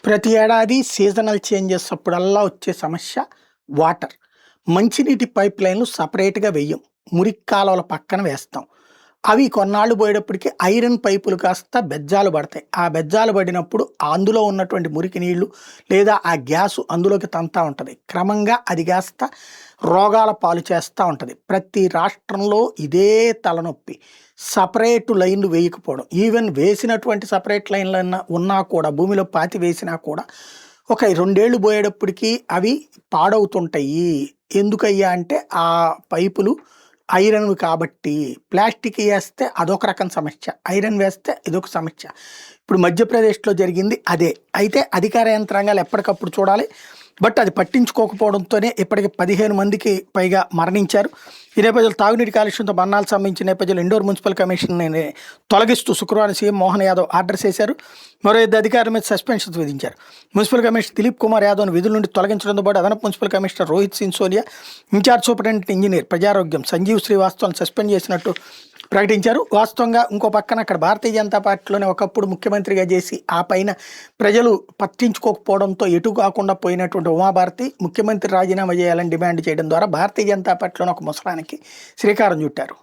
ప్రతి ఏడాది seasonal changes అప్పుడల్లా వచ్చే సమస్య వాటర్. మంచినీటి పైప్ లైన్‌లు సెపరేట్‌గా వెయ్యం. మురికి కాలువల పక్కన వేస్తాం. అవి కొన్నాళ్ళు పోయేటప్పటికి ఐరన్ పైపులు కాస్త బెజ్జాలు పడతాయి. ఆ బెజ్జాలు పడినప్పుడు అందులో ఉన్నటువంటి మురికి నీళ్లు లేదా ఆ గ్యాసు అందులోకి తంతా ఉంటది. క్రమంగా అది కాస్త రోగాల పాలు చేస్తా ఉంటది. ప్రతి రాష్ట్రంలో ఇదే తలనొప్పి. సెపరేట్ లైన్‌లు వేయకపోవడం. ఈవెన్ వేసినటువంటి సెపరేట్ లైన్‌లన్నా ఉన్నా కూడా భూమిలో పాతి వేసినా కూడా ఒక 2 ఏళ్ళు పోయేటప్పటికి అవి పాడవుతుంటాయి. ఎందుకయ్యా అంటే ఆ పైపులు ఐరన్‌వి కాబట్టి. ప్లాస్టిక్ ఏస్తే అదొక రకం సమస్య. ఐరన్ వేస్తే ఇదొక సమస్య. ఇప్పుడు మధ్యప్రదేశ్‌లో జరిగింది అదే. అయితే అధికార యంత్రాంగాలు ఎప్పటికప్పుడు చూడాలి. బట్ అది పట్టించుకోకపోవడంతోనే ఇప్పటికి 15 మందికి పైగా మరణించారు. ఈ నేపథ్యంలో తాగునీటి కాలుష్యంతో మరణాలకు సంబంధించిన నేపథ్యంలో ఇండోర్ మున్సిపల్ కమిషన్‌ని తొలగిస్తూ శుక్రవారం సీఎం మోహన్ యాదవ్ ఆర్డర్స్ చేశారు. మరో 2 అధికారుల మీద సస్పెన్షన్స్ విధించారు. మున్సిపల్ కమిషనర్ దిలీప్ కుమార్ యాదవ్‌ను విధుల నుండి తొలగించడంతో పాటు అదనపు municipal commissioner Rohit Sinsolia, in-charge superintendent engineer ప్రజారోగ్యం సంజీవ్ శ్రీవాస్తవ్‌ను సస్పెండ్ చేసినట్టు ప్రకటించారు. వాస్తవంగా ఇంకో పక్కన అక్కడ భారతీయ జనతా పార్టీలోనే ఒకప్పుడు ముఖ్యమంత్రిగా చేసి ఆ పైన ప్రజలు పట్టించుకోకపోవడంతో ఎటు కాకుండా పోయినటువంటి ఉమాభారతి ముఖ్యమంత్రి రాజీనామా చేయాలని డిమాండ్ చేయడం ద్వారా భారతీయ జనతా పార్టీలోని ఒక ముసలానికి శ్రీకారం చుట్టారు.